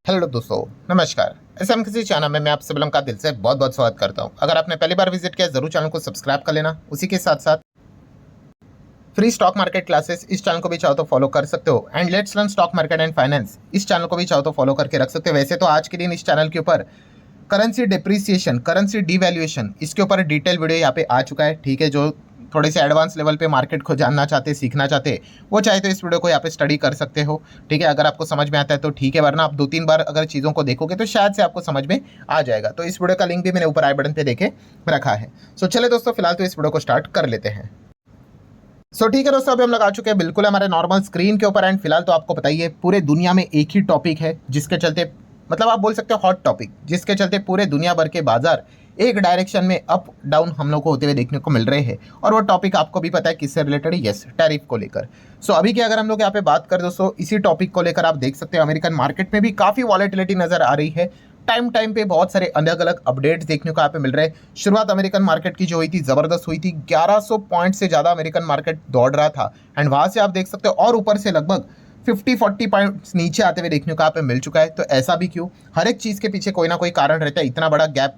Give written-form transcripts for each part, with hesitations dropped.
Hello दोस्तों, नमस्कार। SM किसी चैनल में मैं आप सभी लोगों का दिल से बहुत बहुत स्वागत करता हूं। अगर आपने पहली बार विजिट किया जरूर चैनल को सब्सक्राइब कर लेना। उसी के साथ साथ फ्री स्टॉक मार्केट क्लासेस इस चैनल को भी चाहो तो फॉलो कर सकते हो। And let's learn stock market and finance इस चैनल को भी चाहो तो फॉलो करके रख सकते हो। वैसे तो आज के दिन इस चैनल के ऊपर करेंसी डिप्रिसिएशन, करेंसी डिवैल्यूएशन, इसके ऊपर डिटेल वीडियो यहाँ पे आ चुका है। ठीक है, जो थोड़े से एडवांस लेवल पे मार्केट को जानना चाहते, सीखना चाहते, वो चाहे तो इस वीडियो को यहाँ पे स्टडी कर सकते हो। ठीक है, अगर आपको समझ में आता है तो ठीक है, वरना आप 2-3 बार अगर चीज़ों को देखोगे तो शायद से आपको समझ में आ जाएगा। तो इस वीडियो का लिंक भी मैंने ऊपर आई बटन पे देखे रखा है। सो चले दोस्तों, फिलहाल तो इस वीडियो को स्टार्ट कर लेते हैं। ठीक है दोस्तों, अभी हम लोग आ चुके हैं बिल्कुल हमारे नॉर्मल स्क्रीन के ऊपर। एंड फिलहाल तो आपको बताइए पूरे दुनिया में एक ही टॉपिक है जिसके चलते, मतलब आप बोल सकते हो हॉट टॉपिक, जिसके चलते पूरे दुनिया भर के बाजार एक डायरेक्शन में अप डाउन हम लोग को होते हुए देखने को मिल रहे हैं। और वो टॉपिक आपको भी पता है किससे रिलेटेड है, यस, टैरिफ को लेकर। अभी की अगर हम लोग यहाँ पे बात करें दोस्तों, इसी टॉपिक को लेकर आप देख सकते हैं अमेरिकन मार्केट में भी काफ़ी वॉलेटिलिटी नजर आ रही है। टाइम टाइम पे बहुत सारे अलग अलग अपडेट्स देखने को यहाँ पे मिल रहे हैं। शुरुआत अमेरिकन मार्केट की जो हुई थी जबरदस्त हुई थी, 1100 पॉइंट से ज़्यादा अमेरिकन मार्केट दौड़ रहा था। एंड वहाँ से आप देख सकते हो और ऊपर से लगभग 50-40 पॉइंट्स नीचे आते हुए देखने को यहाँ पे मिल चुका है। तो ऐसा भी क्यों? हर एक चीज़ के पीछे कोई ना कोई कारण रहता है। इतना बड़ा गैप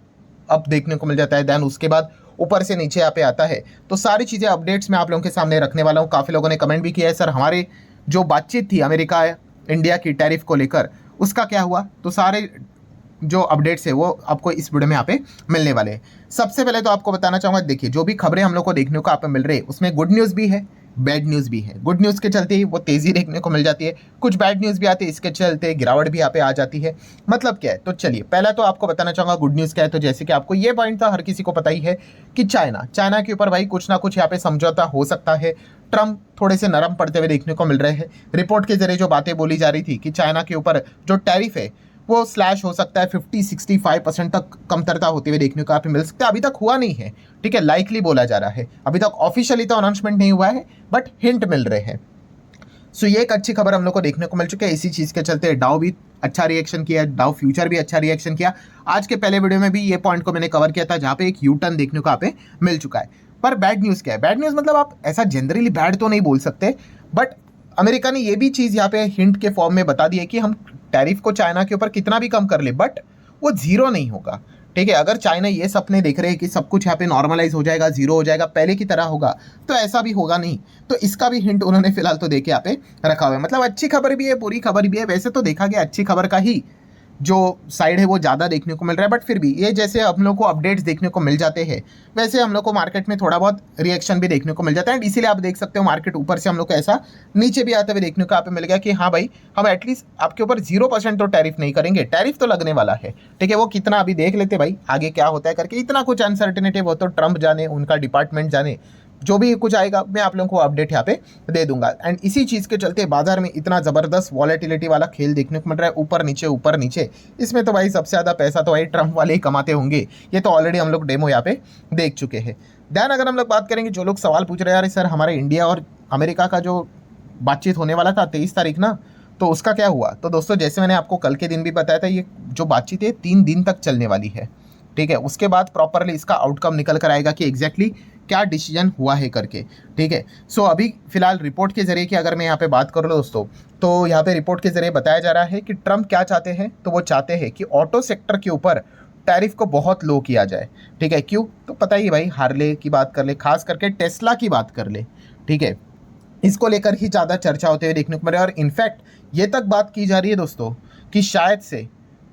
अप देखने को मिल जाता है, देन उसके बाद ऊपर से नीचे यहाँ पे आता है। तो सारी चीज़ें अपडेट्स मैं आप लोगों के सामने रखने वाला हूँ। काफ़ी लोगों ने कमेंट भी किया है, सर हमारे जो बातचीत थी अमेरिका इंडिया की टैरिफ को लेकर, उसका क्या हुआ? तो सारे जो अपडेट्स है वो आपको इस वीडियो में यहाँ पे मिलने वाले हैं। सबसे पहले तो आपको बताना चाहूँगा, देखिए जो भी खबरें हम लोग को देखने को यहाँ पे मिल रही है उसमें गुड न्यूज़ भी है, बैड न्यूज़ भी है। गुड न्यूज़ के चलते ही वो तेज़ी देखने को मिल जाती है, कुछ बैड न्यूज़ भी आती है, इसके चलते गिरावट भी यहाँ पे आ जाती है। मतलब क्या है? तो चलिए पहला तो आपको बताना चाहूँगा गुड न्यूज़ क्या है। तो जैसे कि आपको ये पॉइंट था, हर किसी को पता ही है कि चाइना के ऊपर भाई कुछ ना कुछ यहाँ पे समझौता हो सकता है। ट्रम्प थोड़े से नरम पड़ते हुए देखने को मिल रहे हैं। रिपोर्ट के जरिए जो बातें बोली जा रही थी कि चाइना के ऊपर जो टैरिफ है वो स्लैश हो सकता है 50-65% तक कमतरता होते हुए देखने को आप मिल सकता है। अभी तक हुआ नहीं है, ठीक है, लाइकली बोला जा रहा है। अभी तक ऑफिशियली तो अनाउंसमेंट नहीं हुआ है, बट हिंट मिल रहे हैं। ये एक अच्छी खबर हम लोग को देखने को मिल चुकी है। इसी चीज़ के चलते डाउ भी अच्छा रिएक्शन किया, डाउ फ्यूचर भी अच्छा रिएक्शन किया। आज के पहले वीडियो में भी ये पॉइंट को मैंने कवर किया था, जहाँ पे एक यू टर्न देखने को यहाँ पे मिल चुका है। पर बैड न्यूज़ क्या है? बैड न्यूज़ मतलब आप ऐसा जनरली बैड तो नहीं बोल सकते, बट अमेरिका ने ये भी चीज़ यहाँ पे हिंट के फॉर्म में बता दी है कि हम टैरिफ को चाइना के ऊपर कितना भी कम कर ले, बट वो जीरो नहीं होगा। ठीक है, अगर चाइना ये सपने देख रहे हैं कि सब कुछ यहाँ पे नॉर्मलाइज हो जाएगा, जीरो हो जाएगा, पहले की तरह होगा, तो ऐसा भी होगा नहीं। तो इसका भी हिंट उन्होंने फिलहाल तो देके यहाँ पे रखा हुआ है। मतलब अच्छी खबर भी है, बुरी खबर भी है। वैसे तो देखा गया अच्छी खबर का ही जो साइड है वो ज़्यादा देखने को मिल रहा है, बट फिर भी ये जैसे हम लोग को अपडेट्स देखने को मिल जाते हैं, वैसे हम लोग को मार्केट में थोड़ा बहुत रिएक्शन भी देखने को मिल जाता है। एंड इसीलिए आप देख सकते हो मार्केट ऊपर से हम लोग को ऐसा नीचे भी आते हुए देखने को यहाँ पे मिल गया कि हाँ भाई, हम एटलीस्ट आपके ऊपर 0% तो टैरिफ नहीं करेंगे, टैरिफ तो लगने वाला है। ठीक है, वो कितना अभी देख लेते भाई, आगे क्या होता है करके। इतना कुछ अनसर्टेनिटी वो तो ट्रम्प जाने, उनका डिपार्टमेंट जाने, जो भी कुछ आएगा मैं आप लोगों को अपडेट यहाँ पे दे दूंगा। एंड इसी चीज़ के चलते बाजार में इतना ज़बरदस्त वॉलेटिलिटी वाला खेल देखने को मिल रहा है, ऊपर नीचे ऊपर नीचे। इसमें तो भाई सबसे ज़्यादा पैसा तो भाई ट्रम्प वाले ही कमाते होंगे। ये तो ऑलरेडी हम लोग डेमो यहाँ पे देख चुके हैं। दैन अगर हम लोग बात करेंगे, जो लोग सवाल पूछ रहे हैं यार सर हमारे इंडिया और अमेरिका का जो बातचीत होने वाला था 23 तारीख ना, तो उसका क्या हुआ? तो दोस्तों जैसे मैंने आपको कल के दिन भी बताया था, ये जो बातचीत है 3 दिन तक चलने वाली है। ठीक है, उसके बाद प्रॉपरली इसका आउटकम निकल कर आएगा कि एग्जैक्टली क्या डिसीजन हुआ है करके। ठीक है, अभी फिलहाल रिपोर्ट के जरिए की अगर मैं यहाँ पे बात करूँ दोस्तों, तो यहाँ पे रिपोर्ट के जरिए बताया जा रहा है कि ट्रम्प क्या चाहते हैं, तो वो चाहते हैं कि ऑटो सेक्टर के ऊपर टैरिफ को बहुत लो किया जाए। ठीक है, क्यों? तो पता ही भाई, हार्ले की बात कर ले, खास करके टेस्ला की बात कर ले। ठीक है, इसको लेकर ही ज़्यादा चर्चा होते हुए देखने को मिल रहा है। और इनफैक्ट ये तक बात की जा रही है दोस्तों कि शायद से,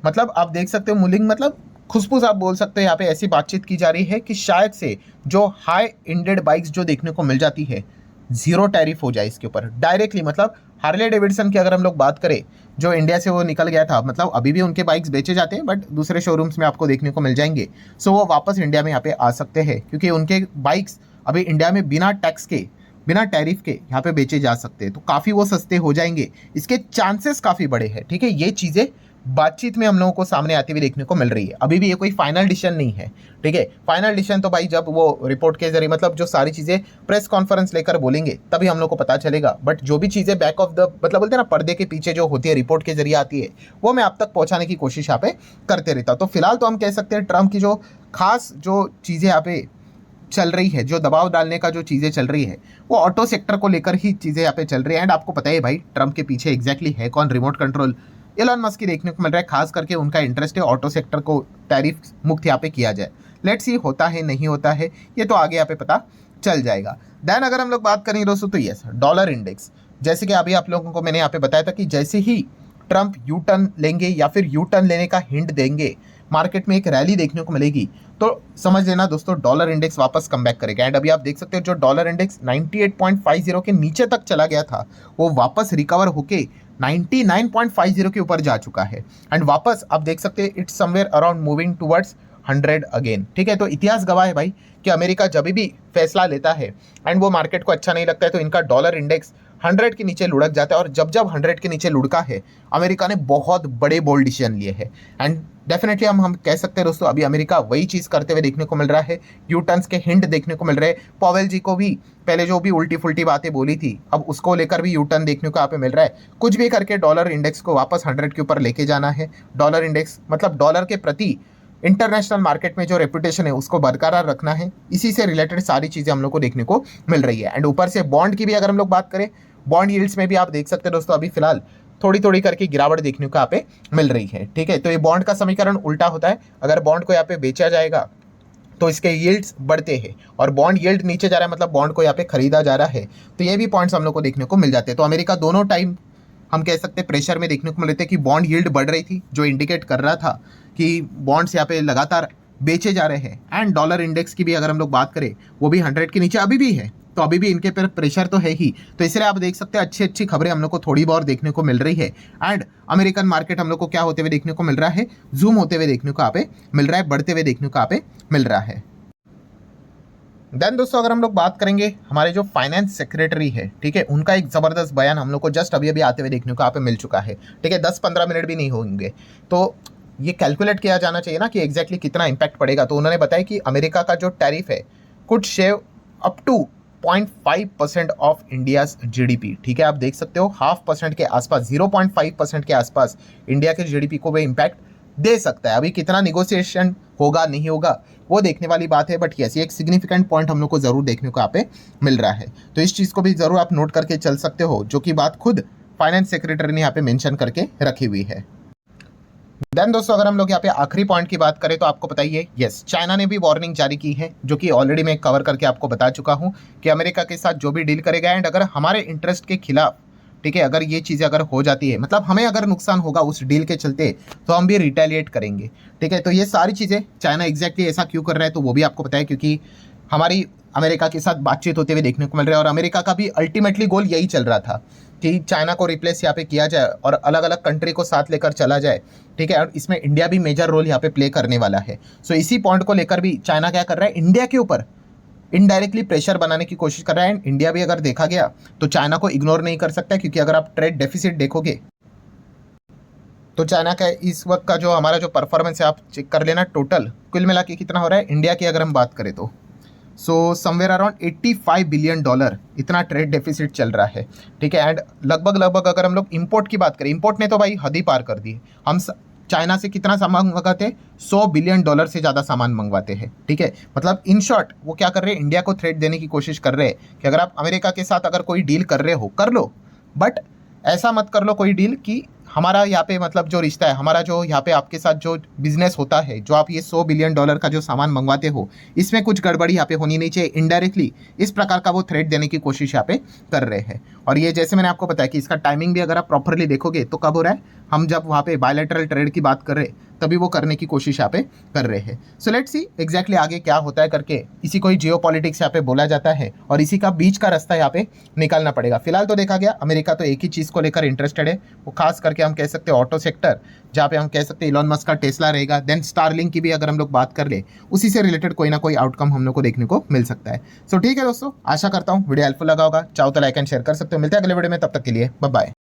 मतलब आप देख सकते हो मूलिंग, मतलब खुशबू आप बोल सकते हो, यहाँ पे ऐसी बातचीत की जा रही है कि शायद से जो हाई एंडेड बाइक्स जो देखने को मिल जाती है, जीरो टैरिफ हो जाए इसके ऊपर डायरेक्टली। मतलब हार्ले डेविडसन की अगर हम लोग बात करें, जो इंडिया से वो निकल गया था, मतलब अभी भी उनके बाइक्स बेचे जाते हैं, बट दूसरे शोरूम्स में आपको देखने को मिल जाएंगे। वो वापस इंडिया में यहाँ पे आ सकते हैं, क्योंकि उनके बाइक्स अभी इंडिया में बिना टैक्स के, बिना टैरिफ के यहाँ पे बेचे जा सकते हैं। तो काफ़ी वो सस्ते हो जाएंगे, इसके चांसेस काफ़ी बड़े हैं। ठीक है, ये चीज़ें बातचीत में हम लोगों को सामने आती हुई देखने को मिल रही है। अभी भी ये कोई फाइनल डिसीजन नहीं है। ठीक है, फाइनल डिसीजन तो भाई जब वो रिपोर्ट के जरिए, मतलब जो सारी चीज़ें प्रेस कॉन्फ्रेंस लेकर बोलेंगे तभी हम लोग को पता चलेगा। बट जो भी चीज़ें बैक ऑफ द, मतलब बोलते हैं ना, पर्दे के पीछे जो होती है, रिपोर्ट के जरिए आती है, वो मैं आप तक पहुँचाने की कोशिश यहाँ पे करते रहता हूँ। तो फिलहाल तो हम कह सकते हैं ट्रम्प की जो खास जो चीज़ें यहाँ पे चल रही है, जो दबाव डालने का जो चीज़ें चल रही है, वो ऑटो सेक्टर को लेकर ही चीज़ें यहाँ पे चल रही है। एंड आपको पता है भाई ट्रम्प के पीछे एग्जैक्टली है कौन, रिमोट कंट्रोल एलन मस्क की देखने को मिल रहा है, खास करके उनका इंटरेस्ट है ऑटो सेक्टर को टैरिफ मुक्त यहाँ पे किया जाए। लेट्स सी होता है नहीं होता है, ये तो आगे यहाँ पे पता चल जाएगा। देन अगर हम लोग बात करेंगे दोस्तों तो यस, डॉलर इंडेक्स, जैसे कि अभी आप लोगों को मैंने यहाँ पे बताया था कि जैसे ही ट्रंप यू टर्न लेंगे या फिर यू टर्न लेने का हिंट देंगे, मार्केट में एक रैली देखने को मिलेगी, तो समझ लेना दोस्तों डॉलर इंडेक्स वापस कम बैक करेगा। एंड अभी आप देख सकते हो जो डॉलर इंडेक्स 98.50 के नीचे तक चला गया था, वो वापस रिकवर होके 99.50 के ऊपर जा चुका है। एंड वापस आप देख सकते हैं it's somewhere around moving towards 100 again. ठीक है, तो इतिहास गवाह है भाई कि अमेरिका जब भी फैसला लेता है एंड वो मार्केट को अच्छा नहीं लगता है, तो इनका डॉलर इंडेक्स 100 के नीचे लुढ़क जाता है। और जब जब 100 के नीचे लुढ़का है, अमेरिका ने बहुत बड़े बोल्ड डिसीजन लिए हैं। एंड डेफिनेटली हम कह सकते हैं दोस्तों अभी अमेरिका वही चीज़ करते हुए देखने को मिल रहा है। यू टर्न्स के हिंट देखने को मिल रहे हैं। पॉवेल जी को भी पहले जो भी उल्टी फुल्टी बातें बोली थी, अब उसको लेकर भी यू टर्न देखने को यहाँ पे मिल रहा है। कुछ भी करके डॉलर इंडेक्स को वापस 100 के ऊपर लेके जाना है। डॉलर इंडेक्स मतलब डॉलर के प्रति इंटरनेशनल मार्केट में जो रेपुटेशन है उसको बरकरार रखना है। इसी से रिलेटेड सारी चीज़ें हम लोग को देखने को मिल रही है। एंड ऊपर से बॉन्ड की भी अगर हम लोग बात करें, बॉन्ड यील्ड्स में भी आप देख सकते हैं दोस्तों अभी फिलहाल थोड़ी थोड़ी करके गिरावट देखने को यहाँ पे मिल रही है। ठीक है, तो ये बॉन्ड का समीकरण उल्टा होता है। अगर बॉन्ड को यहाँ पे बेचा जाएगा तो इसके यील्ड्स बढ़ते हैं, और बॉन्ड यील्ड नीचे जा रहा है मतलब बॉन्ड को यहाँ पे खरीदा जा रहा है। तो ये भी पॉइंट्स हम लोग को देखने को मिल जाते हैं। तो अमेरिका दोनों टाइम हम कह सकते हैं प्रेशर में देखने को मिल रहे थे कि बॉन्ड यील्ड बढ़ रही थी, जो इंडिकेट कर रहा था कि बॉन्ड्स यहाँ पे लगातार बेचे जा रहे हैं। एंड डॉलर इंडेक्स की भी अगर हम लोग बात करें, वो भी 100 के नीचे अभी भी है, तो अभी भी इनके पर प्रेशर तो है ही। तो इसलिए आप देख सकते हैं अच्छी अच्छी खबरें हम लोग को थोड़ी बहुत देखने को मिल रही है। एंड अमेरिकन मार्केट हम लोग को क्या होते हुए देखने को मिल रहा है, जूम होते हुए देखने को यहाँ पे मिल रहा है, बढ़ते हुए देखने को यहाँ पे मिल रहा है। देन दोस्तों अगर हम लोग बात करेंगे हमारे जो फाइनेंस सेक्रेटरी है, ठीक है, उनका एक ज़बरदस्त बयान हम लोग को जस्ट अभी अभी आते हुए देखने को यहाँ पे मिल चुका है। ठीक है, 10-15 मिनट भी नहीं होंगे, तो ये कैलकुलेट किया जाना चाहिए ना कि एग्जैक्टली कितना इंपैक्ट पड़ेगा। तो उन्होंने बताया कि अमेरिका का जो टैरिफ है could shave up to 0.5% of India's GDP. ठीक है, आप देख सकते हो 0.5% के आसपास, 0.5% के आसपास इंडिया के जीडीपी को भी इम्पैक्ट दे सकता है। अभी कितना निगोशिएशन होगा नहीं होगा वो देखने वाली बात है, बट यस ये एक सिग्निफिकेंट पॉइंट हम लोग को जरूर देखने को यहाँ पे मिल रहा है। तो इस चीज़ को भी जरूर आप नोट करके चल सकते हो, जो कि बात खुद फाइनेंस सेक्रेटरी ने यहाँ पे मेंशन करके रखी हुई है। देन दोस्तों अगर हम लोग यहाँ पे आखिरी पॉइंट की बात करें तो आपको बताइए यस, चाइना ने भी वार्निंग जारी की है, जो कि ऑलरेडी मैं कवर करके आपको बता चुका हूँ कि अमेरिका के साथ जो भी डील करेगा एंड अगर हमारे इंटरेस्ट के खिलाफ, ठीक है, अगर ये चीज़ें अगर हो जाती है, मतलब हमें अगर नुकसान होगा उस डील के चलते, तो हम भी रिटेलिएट करेंगे। ठीक है, तो ये सारी चीज़ें चाइना एग्जैक्टली ऐसा क्यों कर रहा है तो वो भी आपको पता है, क्योंकि हमारी अमेरिका के साथ बातचीत होते हुए देखने को मिल रहा है। और अमेरिका का भी अल्टीमेटली गोल यही चल रहा था कि चाइना को रिप्लेस यहाँ पे किया जाए और अलग अलग कंट्री को साथ लेकर चला जाए। ठीक है, और इसमें इंडिया भी मेजर रोल यहाँ पे प्ले करने वाला है। सो इसी पॉइंट को लेकर भी चाइना क्या कर रहा है, इंडिया के ऊपर इनडायरेक्टली प्रेशर बनाने की कोशिश कर रहा है। एंड इंडिया भी अगर देखा गया तो चाइना को इग्नोर नहीं कर सकता, क्योंकि अगर आप ट्रेड डेफिसिट देखोगे तो चाइना का इस वक्त का जो हमारा जो परफॉर्मेंस है आप चेक कर लेना, टोटल कुल मिला के कितना हो रहा है इंडिया की अगर हम बात करें तो समवेयर अराउंड $85 बिलियन इतना ट्रेड डेफिसिट चल रहा है। ठीक है, एंड लगभग अगर हम लोग इंपोर्ट की बात करें, इंपोर्ट ने तो भाई हद ही पार कर दी। हम चाइना से कितना सामान मंगाते हैं, $100 बिलियन से ज़्यादा सामान मंगवाते हैं। ठीक है, मतलब इन शॉर्ट वो क्या कर रहे हैं, इंडिया को थ्रेट देने की कोशिश कर रहे हैं कि अगर आप अमेरिका के साथ अगर कोई डील कर रहे हो कर लो, बट ऐसा मत कर लो कोई डील कि हमारा यहाँ पे मतलब जो रिश्ता है, हमारा जो यहाँ पे आपके साथ जो बिजनेस होता है, जो आप ये $100 बिलियन का जो सामान मंगवाते हो, इसमें कुछ गड़बड़ी यहाँ पे होनी नहीं चाहिए। इनडायरेक्टली इस प्रकार का वो थ्रेट देने की कोशिश यहाँ पे कर रहे हैं। और ये जैसे मैंने आपको बताया कि इसका टाइमिंग भी अगर आप प्रॉपरली देखोगे तो कब हो रहा है, हम जब वहाँ पे बायलैटरल ट्रेड की बात कर रहे हैं तभी वो करने की कोशिश यहाँ पे कर रहे हैं। सो लेट्स सी एग्जैक्टली आगे क्या होता है करके, इसी को ही जियोपॉलिटिक्स यहाँ पे बोला जाता है और इसी का बीच का रास्ता यहाँ पे निकालना पड़ेगा। फिलहाल तो देखा गया अमेरिका तो एक ही चीज़ को लेकर इंटरेस्टेड है, वो खास करके हम कह सकते हैं ऑटो सेक्टर, जहाँ पे हम कह सकते हैं इलॉन मस्क का टेस्ला रहेगा। देन स्टारलिंक की भी अगर हम लोग बात कर ले, उसी से रिलेटेड कोई ना कोई आउटकम हम लोग को देखने को मिल सकता है। सो ठीक है दोस्तों, आशा करता हूँ वीडियो हेल्पफुल लगा होगा। चाहो तो लाइक एंड शेयर कर सकते हो। मिलते हैं अगले वीडियो में, तब तक के लिए बाय बाय।